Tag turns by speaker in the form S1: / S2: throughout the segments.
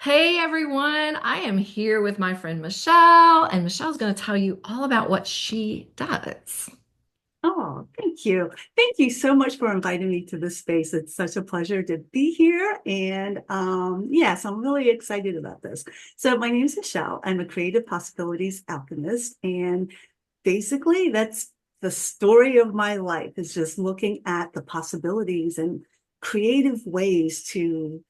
S1: Hey everyone, I am here with my friend Michelle, and Michelle's going to tell you all about what she does.
S2: Oh, thank you. Thank you so much for inviting me to this space. It's such a pleasure to be here. And yes, I'm really excited about this. So my name is Michelle. I'm a creative possibilities alchemist. And basically that's the story of my life is just looking at the possibilities and creative ways to,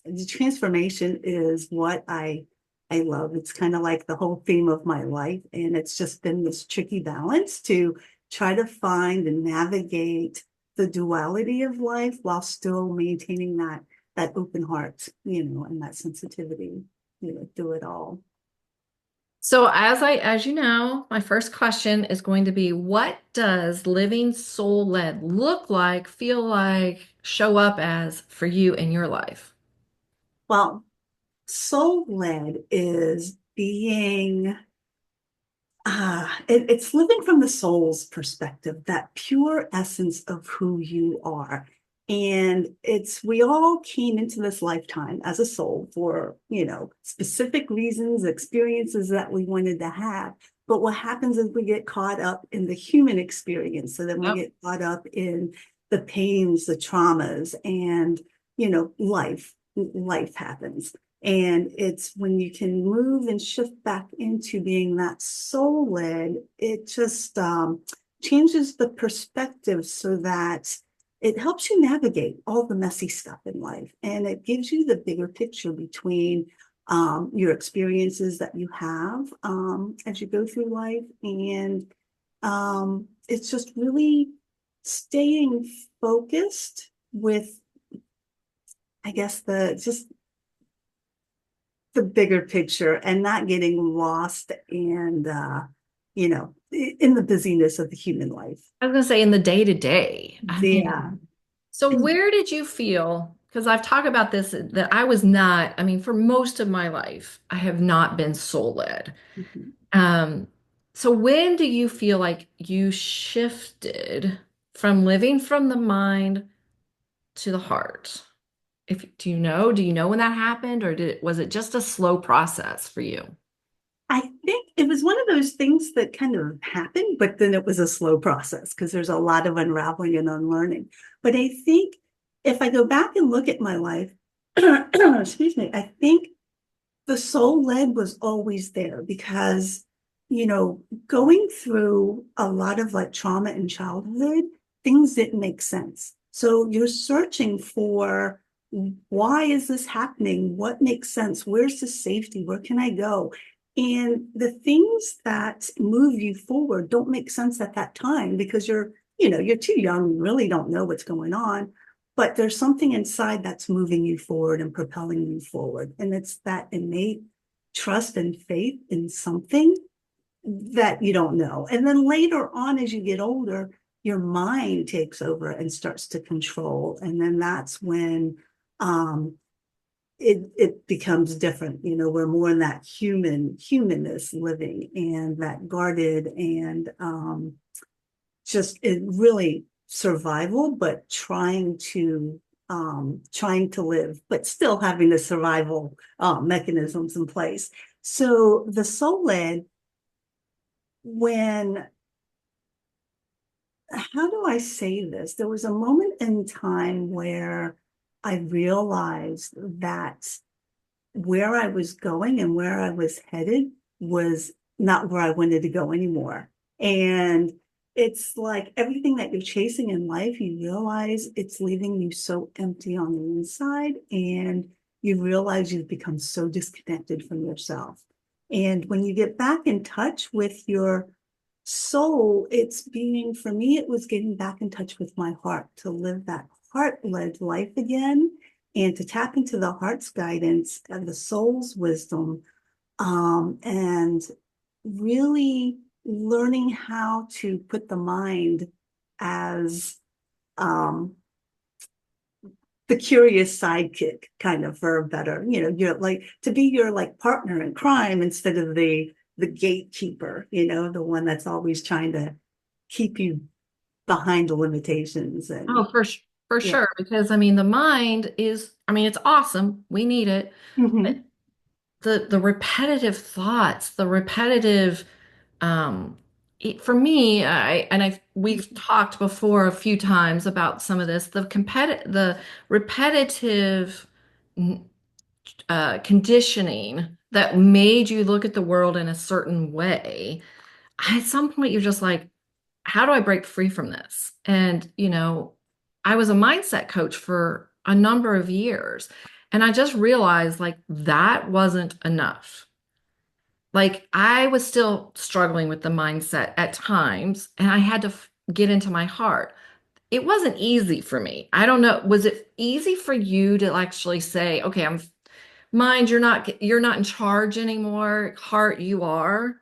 S2: the transformation is what I love. It's kind of like the whole theme of my life. And it's just been this tricky balance to try to find and navigate the duality of life while still maintaining that open heart, and that sensitivity, through it all.
S1: So, as you know, my first question is going to be, what does living soul led look like, feel like, show up as for you in your life?
S2: Well, soul led is being it's living from the soul's perspective, that pure essence of who you are. And we all came into this lifetime as a soul for, specific reasons, experiences that we wanted to have. But what happens is we get caught up in the human experience. So then we
S1: Yep.
S2: get caught up in the pains, the traumas, and, life happens. And it's when you can move and shift back into being that soul led, it just changes the perspective so that it helps you navigate all the messy stuff in life. And it gives you the bigger picture between your experiences that you have as you go through life. And it's just really staying focused with, I guess, the bigger picture and not getting lost and in the busyness of the human life.
S1: I was going to say in the day to day. I
S2: Yeah.
S1: mean, so where did you feel? Because I've talked about this that I was not, I mean, for most of my life, I have not been soul led. Um, so when do you feel like you shifted from living from the mind to the heart? Do you know when that happened, or was it just a slow process for you?
S2: I think it was one of those things that kind of happened, but then it was a slow process because there's a lot of unraveling and unlearning. But I think if I go back and look at my life, excuse me, I think the soul led was always there because, you know, going through a lot of like trauma in childhood, things didn't make sense. So you're searching for why is this happening? What makes sense? Where's the safety? Where can I go? And the things that move you forward don't make sense at that time because you're too young, you really don't know what's going on, but there's something inside that's moving you forward and propelling you forward. And it's that innate trust and faith in something that you don't know. And then later on, as you get older, your mind takes over and starts to control. And then that's when um, it becomes different. You know, we're more in that humanness living and that guarded and just it really survival, but trying to live, but still having the survival mechanisms in place. So the soul led, when how do I say this? There was a moment in time where I realized that where I was going and where I was headed was not where I wanted to go anymore. And it's like everything that you're chasing in life, you realize it's leaving you so empty on the inside, and you realize you've become so disconnected from yourself. And when you get back in touch with your soul, for me, it was getting back in touch with my heart to live that heart led life again and to tap into the heart's guidance and the soul's wisdom, and really learning how to put the mind as um, the curious sidekick, kind of, for a better, you're like to be your like partner in crime instead of the gatekeeper, the one that's always trying to keep you behind the limitations and
S1: Oh, for
S2: Yeah.
S1: sure. Because I mean, the mind is, I mean, it's awesome. We need it. But
S2: Hmm.
S1: the repetitive thoughts, the repetitive, um, for me, we've talked before a few times about some of this, the repetitive conditioning that made you look at the world in a certain way. At some point, you're just like, how do I break free from this? And, I was a mindset coach for a number of years, and I just realized like that wasn't enough. Like I was still struggling with the mindset at times, and I had to get into my heart. It wasn't easy for me. I don't know. Was it easy for you to actually say, okay, I'm mind, you're not in charge anymore. Heart, you are.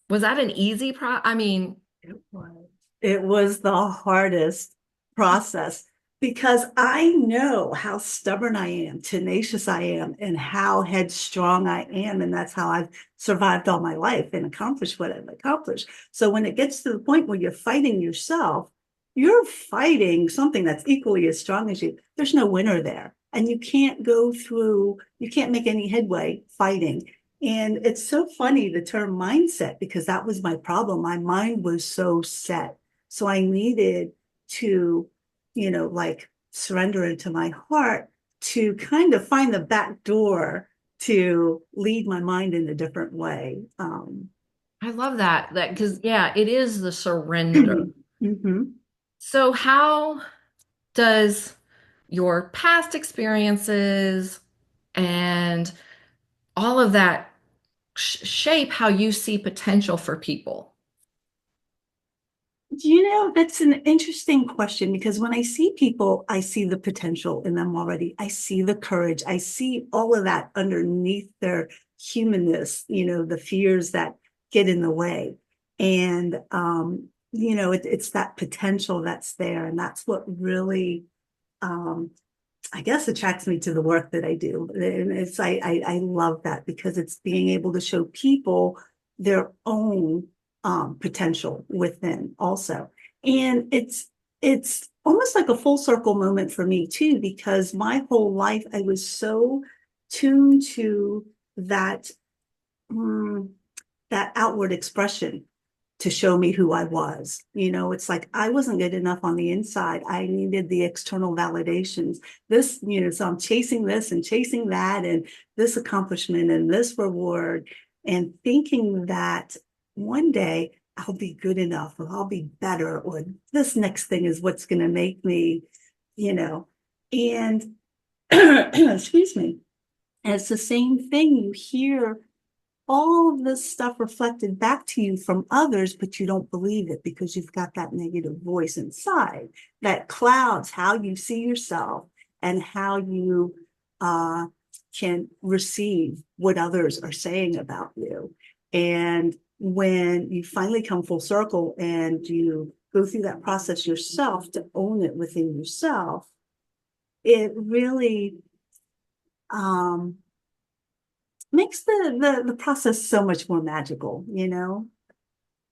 S1: Was that an easy I mean,
S2: It was. It was the hardest process because I know how stubborn I am, tenacious I am, and how headstrong I am. And that's how I've survived all my life and accomplished what I've accomplished. So when it gets to the point where you're fighting yourself, you're fighting something that's equally as strong as you. There's no winner there. And you can't make any headway fighting. And it's so funny, the term mindset, because that was my problem. My mind was so set. So I needed to, like surrender into my heart to kind of find the back door to lead my mind in a different way.
S1: I love that because yeah, it is the surrender.
S2: Mhm.
S1: So how does your past experiences and all of that shape how you see potential for people?
S2: That's an interesting question because when I see people, I see the potential in them already. I see the courage. I see all of that underneath their humanness, the fears that get in the way. And, it's that potential that's there. And that's what really, um, I guess, attracts me to the work that I do. And I love that because it's being able to show people their own potential within also. And it's almost like a full circle moment for me too, because my whole life I was so tuned to that um, that outward expression to show me who I was. It's like I wasn't good enough on the inside. I needed the external validations. So I'm chasing this and chasing that and this accomplishment and this reward and thinking that one day I'll be good enough or I'll be better or this next thing is what's going to make me, you know, and excuse me. And it's the same thing. You hear all of this stuff reflected back to you from others, but you don't believe it because you've got that negative voice inside that clouds how you see yourself and how you uh, can receive what others are saying about you. And when you finally come full circle and you go through that process yourself to own it within yourself, it really um, makes the process so much more magical.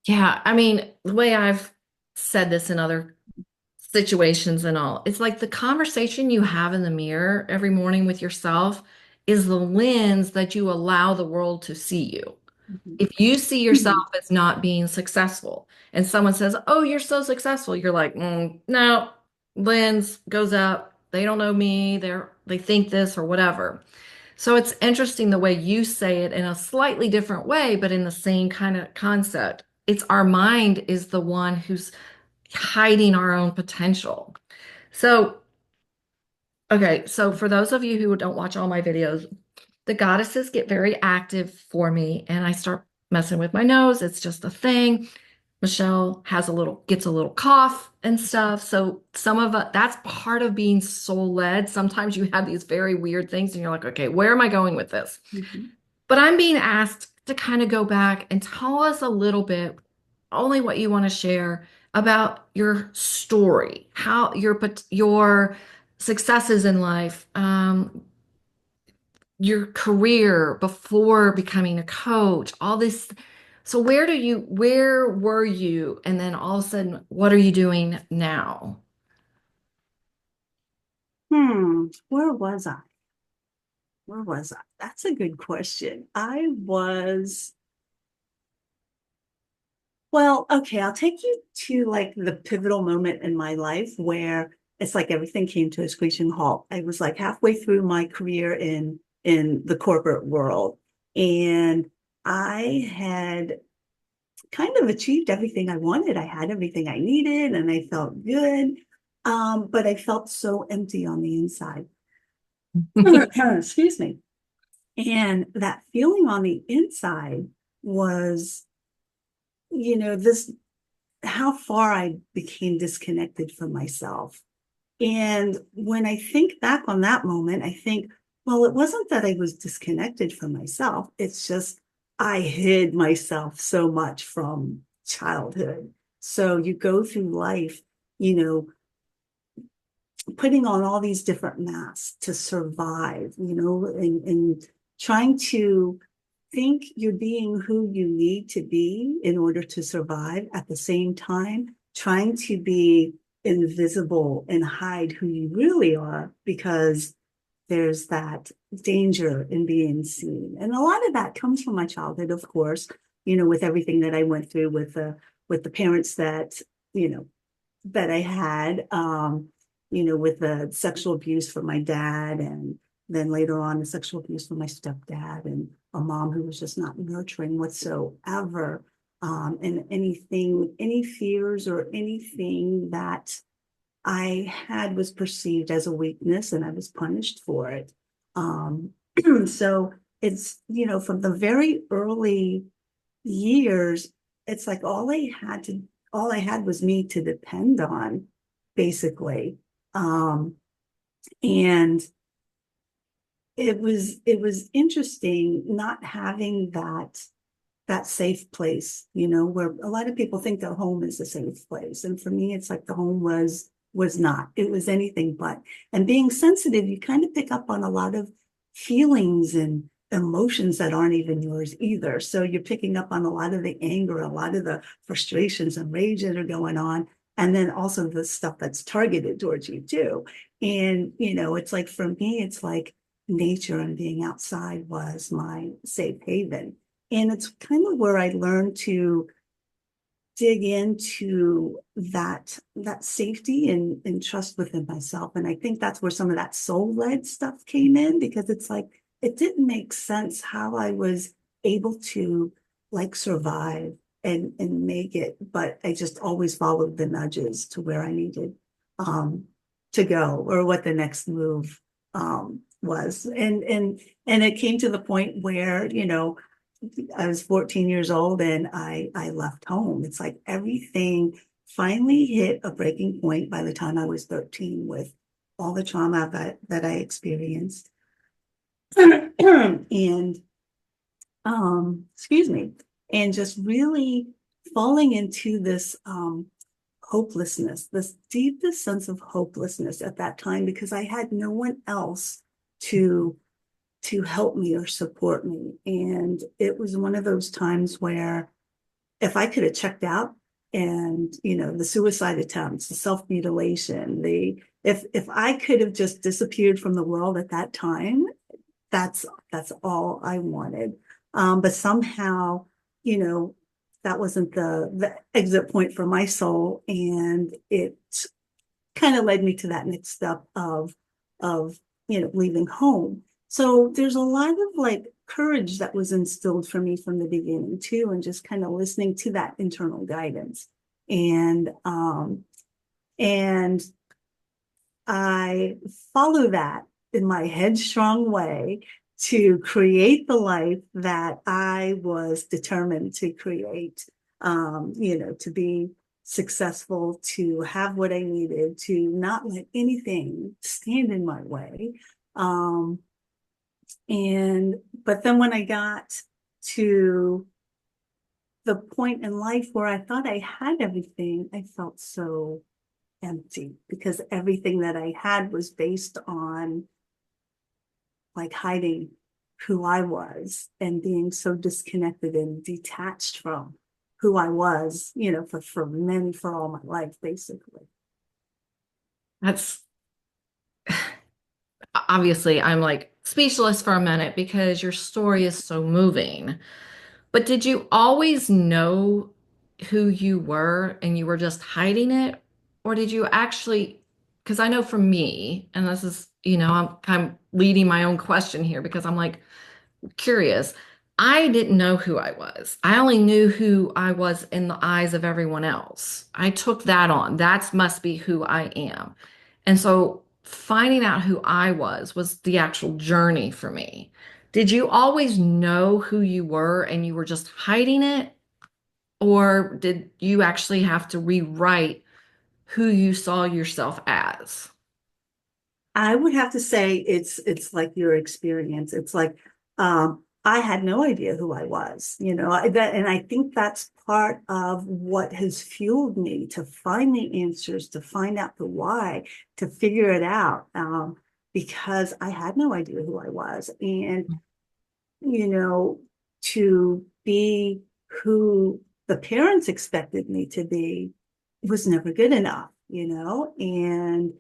S1: Yeah, I mean, the way I've said this in other situations and all, it's like the conversation you have in the mirror every morning with yourself is the lens that you allow the world to see you.
S2: Mhm.
S1: If you see yourself as not being successful and someone says, "Oh, you're so successful," you're like, no, lens goes up. They don't know me. They think this or whatever. So it's interesting the way you say it in a slightly different way, but in the same kind of concept. It's our mind is the one who's hiding our own potential. So, okay, so for those of you who don't watch all my videos, the goddesses get very active for me and I start messing with my nose. It's just a thing. Michelle gets a little cough and stuff. So some of it, that's part of being soul led. Sometimes you have these very weird things and you're like, okay, where am I going with this?
S2: Mhm.
S1: But I'm being asked to kind of go back and tell us a little bit, only what you want to share about your story, how your successes in life, your career before becoming a coach, all this. So where were you? And then all of a sudden, what are you doing now?
S2: Where was I? Where was I? That's a good question. Well, okay, I'll take you to like the pivotal moment in my life where it's like everything came to a screeching halt. I was like halfway through my career in the corporate world, and I had kind of achieved everything I wanted. I had everything I needed and I felt good. But I felt so empty on the inside. Excuse me. And that feeling on the inside was, this how far I became disconnected from myself. And when I think back on that moment, I think, well, it wasn't that I was disconnected from myself. It's just I hid myself so much from childhood. So you go through life, you know, putting on all these different masks to survive, and trying to think you're being who you need to be in order to survive at the same time, trying to be invisible and hide who you really are because there's that danger in being seen. And a lot of that comes from my childhood, of course, with everything that I went through with the parents you know, that I had, with the sexual abuse from my dad, and then later on the sexual abuse from my stepdad, and a mom who was just not nurturing whatsoever. And any fears or anything that I had was perceived as a weakness, and I was punished for it. Um, so it's, from the very early years, it's like all I had was me to depend on, basically. Um, and it was interesting not having that safe place, where a lot of people think their home is a safe place. And for me, it's like the home was not. It was anything but. And being sensitive, you kind of pick up on a lot of feelings and emotions that aren't even yours either. So you're picking up on a lot of the anger, a lot of the frustrations and rage that are going on. And then also the stuff that's targeted towards you too. And, it's like for me, it's like nature and being outside was my safe haven. And it's kind of where I learned to dig into that safety and trust within myself. And I think that's where some of that soul-led stuff came in, because it's like it didn't make sense how I was able to like survive and make it, but I just always followed the nudges to where I needed um to go, or what the next move was. And it came to the point where, I was 14 years old and I left home. It's like everything finally hit a breaking point by the time I was 13, with all the trauma that I experienced. And excuse me, and just really falling into this hopelessness, this deepest sense of hopelessness at that time, because I had no one else to help me or support me. And it was one of those times where if I could have checked out, and the suicide attempts, the self-mutilation, if I could have just disappeared from the world at that time, that's all I wanted. But somehow, you know, that wasn't the exit point for my soul, and it kind of led me to that next step of leaving home. So there's a lot of like courage that was instilled for me from the beginning too, and just kind of listening to that internal guidance. And I follow that in my headstrong way to create the life that I was determined to create, to be successful, to have what I needed, to not let anything stand in my way. Um, but then when I got to the point in life where I thought I had everything, I felt so empty, because everything that I had was based on like hiding who I was and being so disconnected and detached from who I was, for all my life, basically.
S1: That's obviously I'm like speechless for a minute because your story is so moving. But did you always know who you were and you were just hiding it? Or did you actually, because I know for me, and this is, I'm kind of leading my own question here because I'm like curious. I didn't know who I was. I only knew who I was in the eyes of everyone else. I took that on. That must be who I am. And so finding out who I was the actual journey for me. Did you always know who you were and you were just hiding it? Or did you actually have to rewrite who you saw yourself as?
S2: I would have to say it's like your experience. It's like I had no idea who I was, and I think that's part of what has fueled me to find the answers, to find out the why, to figure it out. Because I had no idea who I was. And, you know, to be who the parents expected me to be was never good enough, and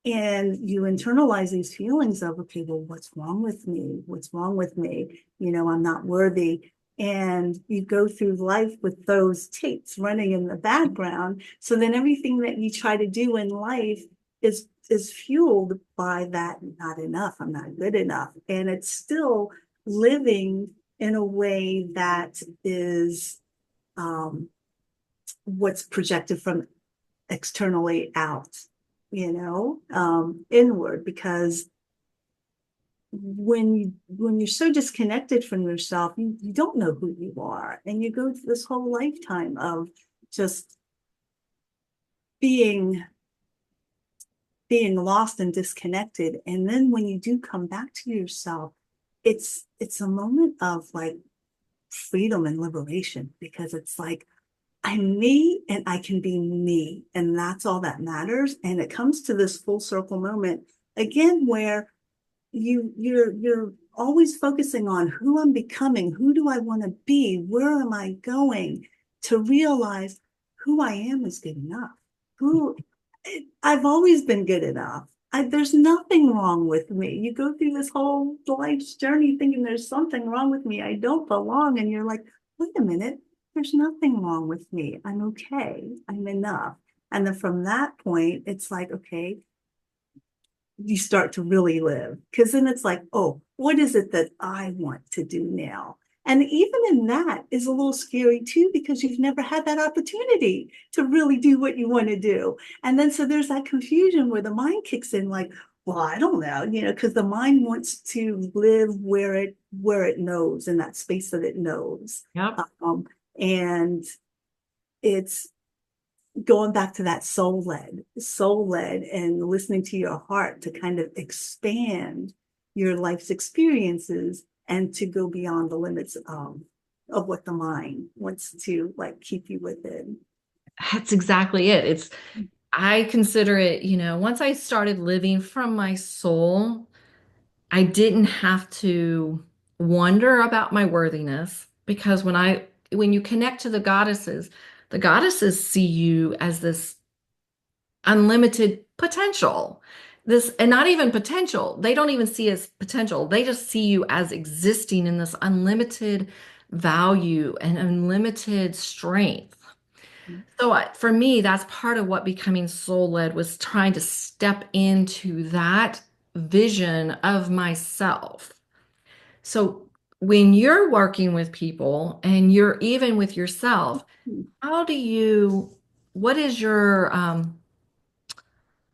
S2: you internalize these feelings of, okay, well, what's wrong with me? What's wrong with me? I'm not worthy. And you go through life with those tapes running in the background. So then everything that you try to do in life is fueled by that not enough, I'm not good enough. And it's still living in a way that is what's projected from externally out, inward, because when you're so disconnected from yourself, you don't know who you are. And you go through this whole lifetime of just being being lost and disconnected. And then when you do come back to yourself, it's a moment of like freedom and liberation, because it's like, I'm me and I can be me. And that's all that matters. And it comes to this full circle moment again where you're always focusing on who I'm becoming, who do I want to be, where am I going, to realize who I am is good enough. Who I've always been good enough. There's nothing wrong with me. You go through this whole life's journey thinking there's something wrong with me. I don't belong. And you're like, wait a minute, there's nothing wrong with me. I'm okay. I'm enough. And then from that point, it's like, okay, you start to really live. Because then it's like, oh, what is it that I want to do now? And even in that is a little scary too, because you've never had that opportunity to really do what you want to do. And then so there's that confusion where the mind kicks in, like, well, I don't know, because the mind wants to live where it knows, in that space that it knows.
S1: Yep.
S2: And it's going back to that soul led and listening to your heart to kind of expand your life's experiences and to go beyond the limits of what the mind wants to like keep you within.
S1: That's exactly it. I consider it, once I started living from my soul, I didn't have to wonder about my worthiness because when you connect to the goddesses see you as this unlimited potential. This, and not even potential. They don't even see as potential. They just see you as existing in this unlimited value and unlimited strength. So for me, that's part of what becoming soul led was trying to step into that vision of myself. So when you're working with people and you're even with yourself, how do you, what is your,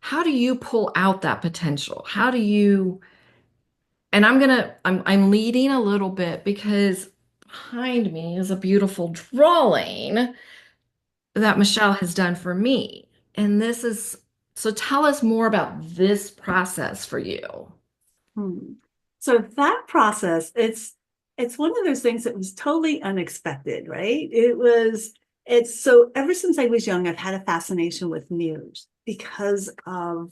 S1: how do you pull out that potential? How do you, and I'm leading a little bit because behind me is a beautiful drawing that Michelle has done for me. And this is, so tell us more about this process for you.
S2: Hmm. So that process, it's one of those things that was totally unexpected, right? It's so ever since I was young, I've had a fascination with mirrors because of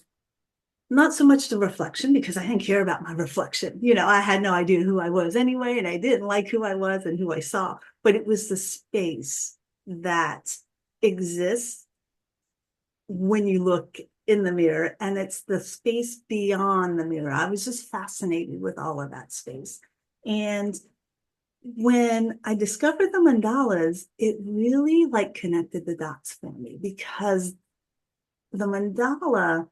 S2: not so much the reflection, because I didn't care about my reflection. I had no idea who I was anyway, and I didn't like who I was and who I saw, but it was the space that exists when you look in the mirror, and it's the space beyond the mirror. I was just fascinated with all of that space. And when I discovered the mandalas, it really like connected the dots for me, because the mandala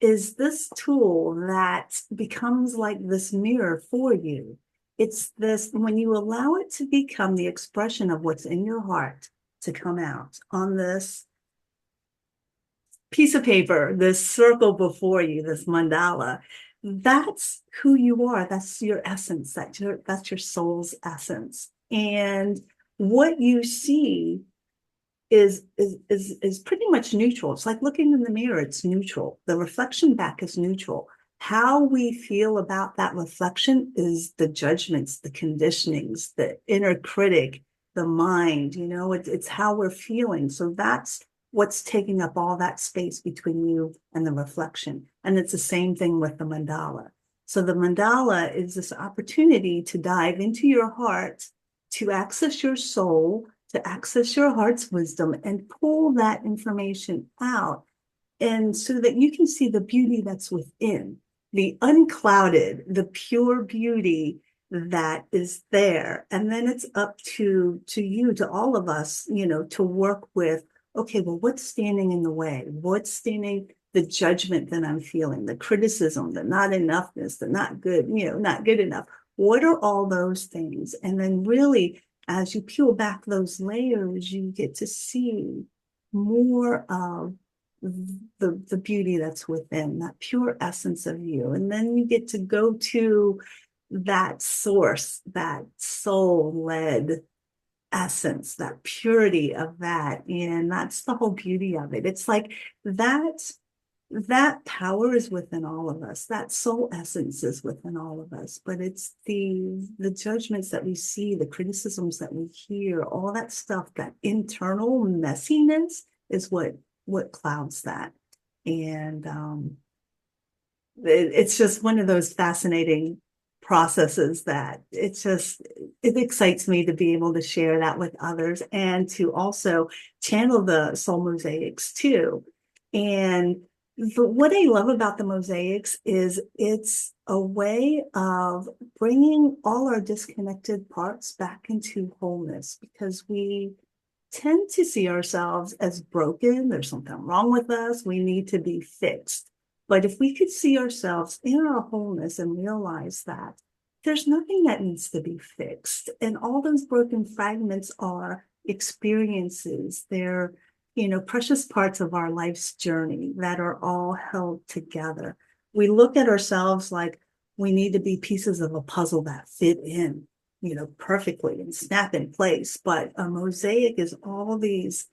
S2: is this tool that becomes like this mirror for you. It's this, when you allow it to become the expression of what's in your heart to come out on this piece of paper, this circle before you, this mandala, that's who you are. That's your essence. That's your soul's essence. And what you see is pretty much neutral. It's like looking in the mirror, it's neutral. The reflection back is neutral. How we feel about that reflection is the judgments, the conditionings, the inner critic, the mind, it's how we're feeling. So that's what's taking up all that space between you and the reflection. And it's the same thing with the mandala. So the mandala is this opportunity to dive into your heart, to access your soul, to access your heart's wisdom and pull that information out. And so that you can see the beauty that's within, the unclouded, the pure beauty that is there. And then it's up to you, to all of us, to work with, okay, well, what's standing in the way? What's standing, the judgment that I'm feeling, the criticism, the not enoughness, the not good, not good enough. What are all those things? And then really, as you peel back those layers, you get to see more of the beauty that's within, that pure essence of you. And then you get to go to that source, that soul-led essence, that purity of that. And that's the whole beauty of it. It's like that power is within all of us. That soul essence is within all of us. But it's the judgments that we see, the criticisms that we hear, all that stuff, that internal messiness is what clouds that. And it's just one of those fascinating processes that it excites me to be able to share that with others, and to also channel the soul mosaics too. And what I love about the mosaics is it's a way of bringing all our disconnected parts back into wholeness, because we tend to see ourselves as broken. There's something wrong with us. We need to be fixed. But if we could see ourselves in our wholeness and realize that there's nothing that needs to be fixed, and all those broken fragments are experiences, they're precious parts of our life's journey that are all held together. We look at ourselves like we need to be pieces of a puzzle that fit in, perfectly and snap in place. But a mosaic is all these,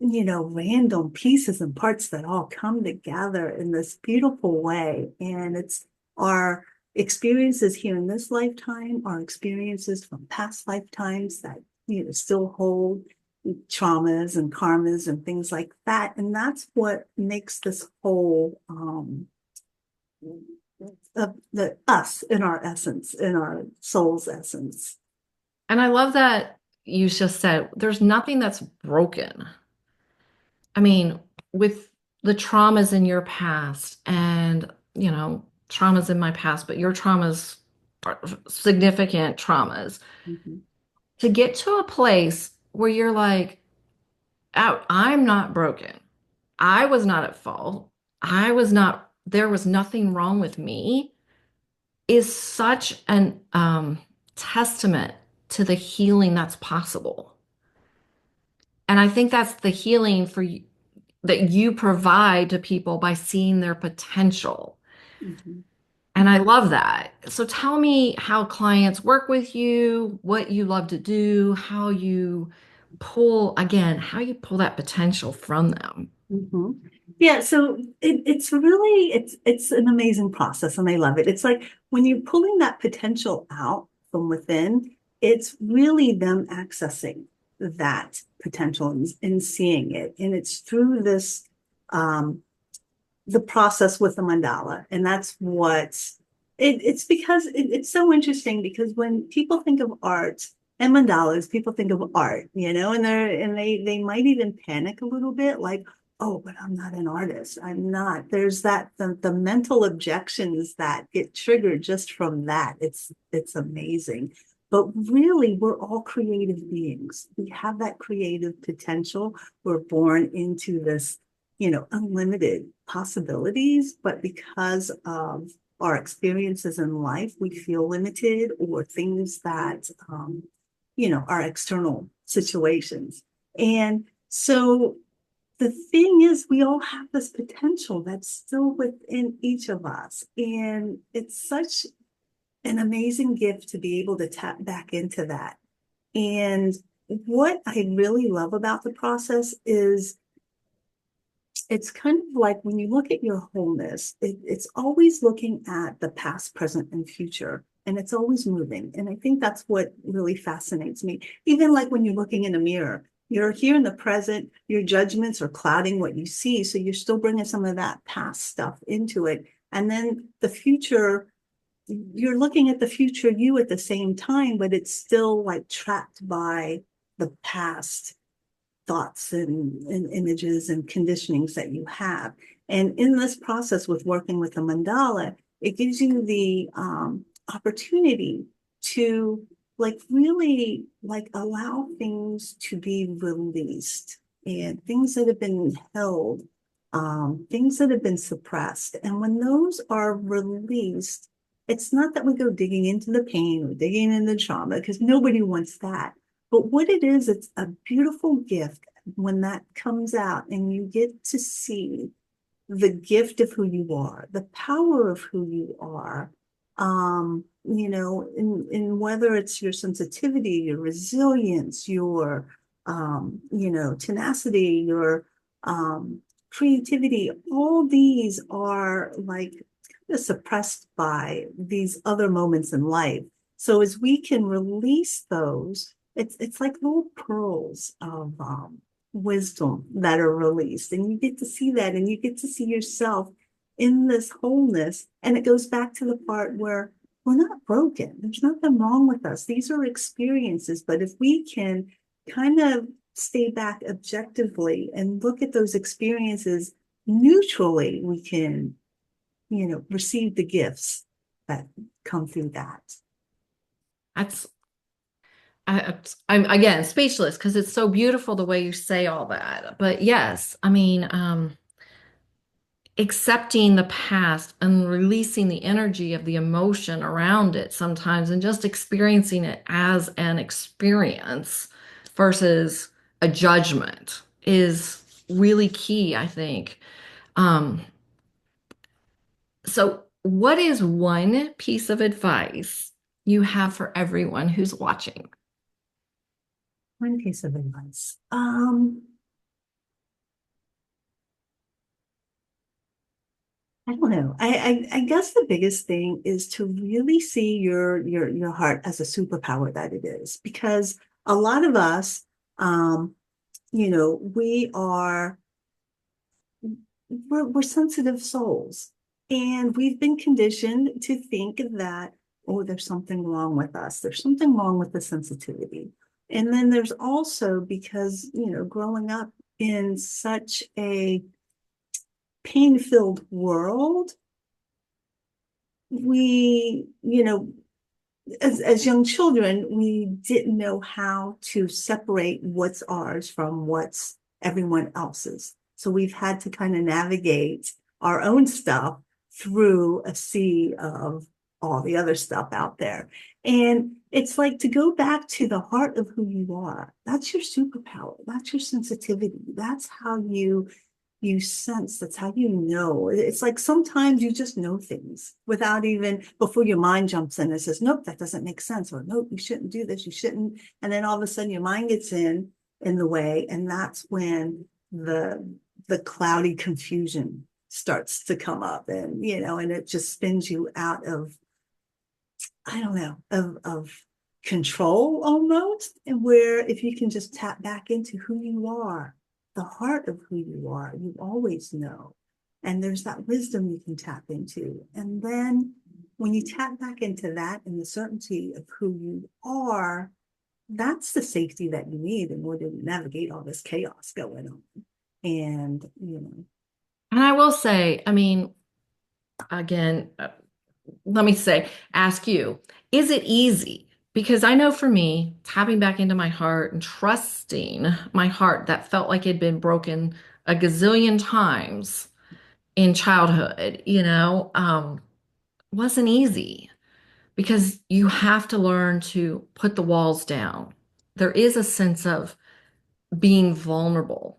S2: random pieces and parts that all come together in this beautiful way. And it's our experiences here in this lifetime, our experiences from past lifetimes that, still hold traumas and karmas and things like that. And that's what makes this whole the us in our essence, in our soul's essence.
S1: And I love that you just said there's nothing that's broken. I mean, with the traumas in your past and, traumas in my past, but your traumas are significant traumas,
S2: Mm-hmm.
S1: to get to a place where you're like, oh, I'm not broken. I was not at fault. There was nothing wrong with me, is such an testament to the healing that's possible. And I think that's the healing that you provide to people by seeing their potential.
S2: Mm-hmm.
S1: And I love that. So tell me how clients work with you, what you love to do, how you pull that potential from them.
S2: Mm-hmm. Yeah, so it's really it's an amazing process, and I love it. It's like when you're pulling that potential out from within, it's really them accessing that potential and seeing it. And it's through this the process with the mandala. And that's what it's because it's so interesting, because when people think of art and mandalas, people think of art, and they might even panic a little bit, like, oh, but I'm not an artist. I'm not. There's that the mental objections that get triggered just from that. It's amazing. But really, we're all creative beings. We have that creative potential. We're born into this, unlimited possibilities, but because of our experiences in life, we feel limited or things that are external situations. And so the thing is, we all have this potential that's still within each of us. And it's such an amazing gift to be able to tap back into that. And what I really love about the process is it's kind of like when you look at your wholeness, it's always looking at the past, present, and future. And it's always moving. And I think that's what really fascinates me. Even like when you're looking in a mirror, you're here in the present, your judgments are clouding what you see. So you're still bringing some of that past stuff into it. And then the future, you're looking at the future you at the same time, but it's still like trapped by the past thoughts and images and conditionings that you have. And in this process with working with the mandala, it gives you the opportunity to like really like allow things to be released and things that have been held, things that have been suppressed. And when those are released, it's not that we go digging into the pain or digging into the trauma because nobody wants that. But what it is, it's a beautiful gift when that comes out and you get to see the gift of who you are, the power of who you are, in whether it's your sensitivity, your resilience, your, tenacity, your creativity, all these are like suppressed by these other moments in life. So as we can release those, it's like little pearls of wisdom that are released, and you get to see that, and you get to see yourself in this wholeness. And it goes back to the part where we're not broken. There's nothing wrong with us. These are experiences, but if we can kind of stay back objectively and look at those experiences neutrally, we can receive the gifts that come through that.
S1: That's I'm again speechless because it's so beautiful the way you say all that. But yes, I mean, accepting the past and releasing the energy of the emotion around it sometimes and just experiencing it as an experience versus a judgment is really key, I think. Um, so what is one piece of advice you have for everyone who's watching?
S2: One piece of advice. I don't know. I guess the biggest thing is to really see your heart as a superpower that it is, because a lot of us, we are we're sensitive souls, and we've been conditioned to think that, oh, there's something wrong with us. There's something wrong with the sensitivity. And then there's also because, growing up in such a pain-filled world, we, as young children, we didn't know how to separate what's ours from what's everyone else's. So we've had to kind of navigate our own stuff through a sea of all the other stuff out there. And it's like to go back to the heart of who you are. That's your superpower. That's your sensitivity. That's how you sense, that's how you know. It's like sometimes you just know things without even before your mind jumps in and says, nope, that doesn't make sense, or nope, you shouldn't do this, you shouldn't. And then all of a sudden your mind gets in the way, and that's when the cloudy confusion starts to come up, and it just spins you out of, I don't know, of control almost. And where if you can just tap back into who you are, the heart of who you are, you always know. And there's that wisdom you can tap into. And then when you tap back into that and the certainty of who you are, that's the safety that you need in order to navigate all this chaos going on. And, you know,
S1: And I will say, I mean, again, let me say, ask you, is it easy? Because I know for me, tapping back into my heart and trusting my heart that felt like it had been broken a gazillion times in childhood, wasn't easy because you have to learn to put the walls down. There is a sense of being vulnerable.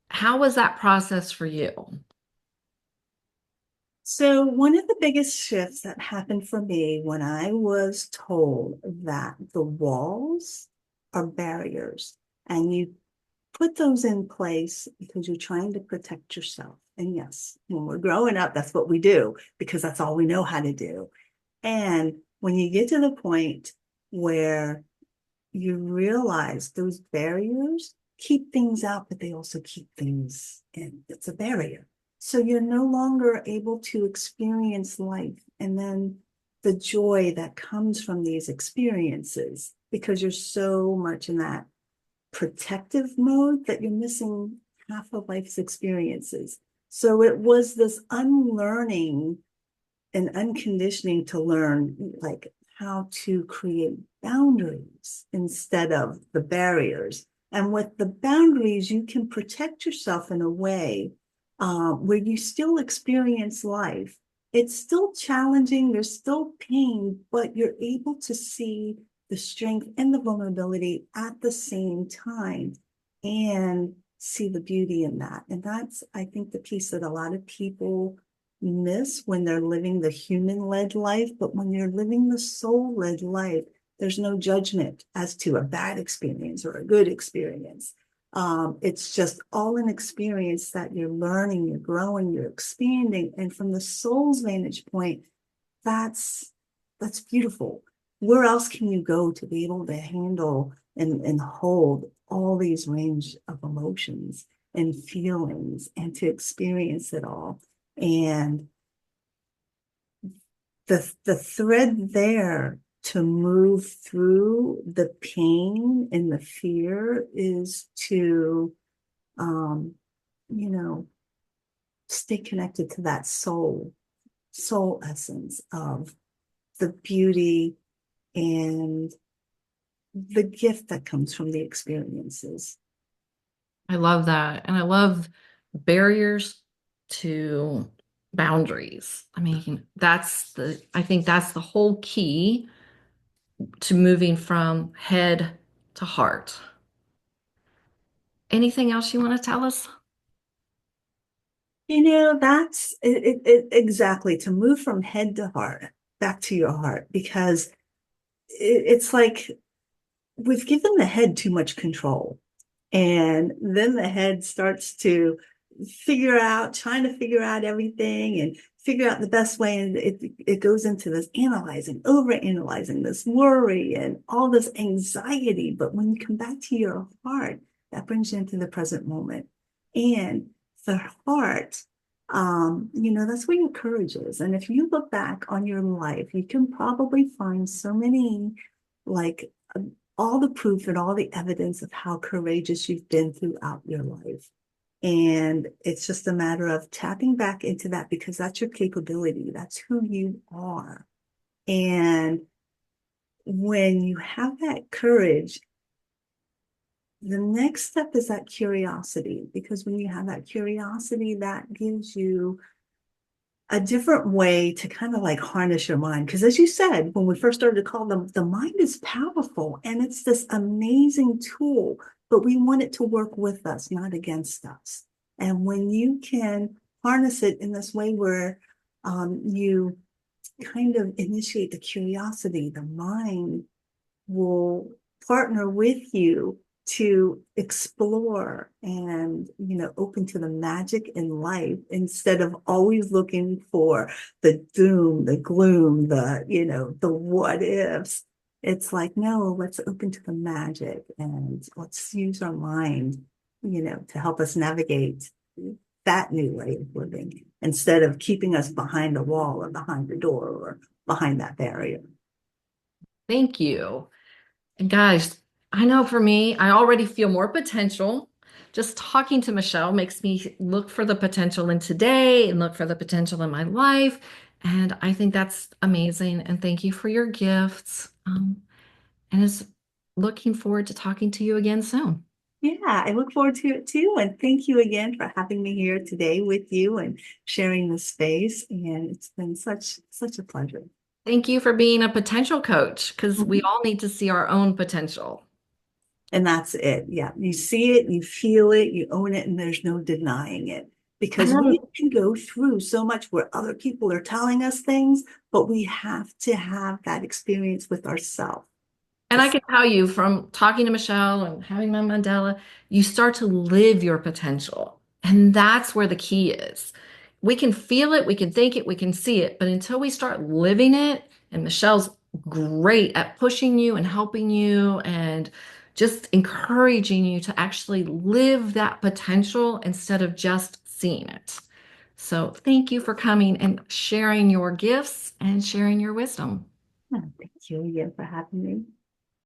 S1: How was that process for you?
S2: so one of the biggest shifts that happened for me when I was told that the walls are barriers and you put those in place because you're trying to protect yourself. And yes, when we're growing up, that's what we do because that's all we know how to do. And when you get to the point where you realize those barriers keep things out, but they also keep things in. It's a barrier. So you're no longer able to experience life and then the joy that comes from these experiences because you're so much in that protective mode that you're missing half of life's experiences. So it was this unlearning and unconditioning to learn like how to create boundaries instead of the barriers. And with the boundaries, you can protect yourself in a way where you still experience life. It's still challenging, there's still pain, but you're able to see the strength and the vulnerability at the same time and see the beauty in that. And that's, I think, the piece that a lot of people miss when they're living the human-led life. But when you're living the soul-led life, there's no judgment as to a bad experience or a good experience. It's just all an experience that you're learning, you're growing, you're expanding. And from the soul's vantage point, that's that's beautiful. Where else can you go to be able to handle and hold all these range of emotions and feelings and to experience it all? And the thread there to move through the pain and the fear is to um, you know, stay connected to that soul essence of the beauty and the gift that comes from the experiences.
S1: I love that. And I love barriers to boundaries. I mean, I think that's the whole key to moving from head to heart. Anything else you want to tell us?
S2: That's it exactly to move from head to heart, back to your heart, because it's like we've given the head too much control. And then the head starts to trying to figure out everything and figure out the best way. And it goes into this analyzing, over analyzing, this worry and all this anxiety. But when you come back to your heart, that brings you into the present moment. And the heart, that's where your courage is. And if you look back on your life, you can probably find so many like all the proof and all the evidence of how courageous you've been throughout your life. And it's just a matter of tapping back into that because that's your capability. That's who you are. And when you have that courage, the next step is that curiosity, because when you have that curiosity, that gives you a different way to kind of like harness your mind. Because as you said, when we first started to call them, the mind is powerful and it's this amazing tool, but we want it to work with us, not against us. And when you can harness it in this way where you kind of initiate the curiosity, the mind will partner with you to explore and open to the magic in life instead of always looking for the doom, the gloom, the what ifs. It's like, no, let's open to the magic and let's use our mind to help us navigate that new way of living instead of keeping us behind the wall or behind the door or behind that barrier.
S1: Thank you. And guys, I know for me, I already feel more potential. just talking to Michelle makes me look for the potential in today and look for the potential in my life. And I think that's amazing. And thank you for your gifts. And is looking forward to talking to you again soon.
S2: Yeah, I look forward to it too. And thank you again for having me here today with you and sharing the space. And it's been such a pleasure.
S1: Thank you for being a potential coach because we
S2: Mhm.
S1: all need to see our own potential.
S2: And that's it. Yeah. You see it, you feel it, you own it, and there's no denying it. Because we can go through so much where other people are telling us things, but we have to have that experience with ourselves.
S1: And I can tell you from talking to Michelle and having my Mandela, you start to live your potential. And that's where the key is. We can feel it, we can think it, we can see it, but until we start living it, and Michelle's great at pushing you and helping you and just encouraging you to actually live that potential instead of just seeing it. So thank you for coming and sharing your gifts and sharing your wisdom.
S2: Thank you again for having me.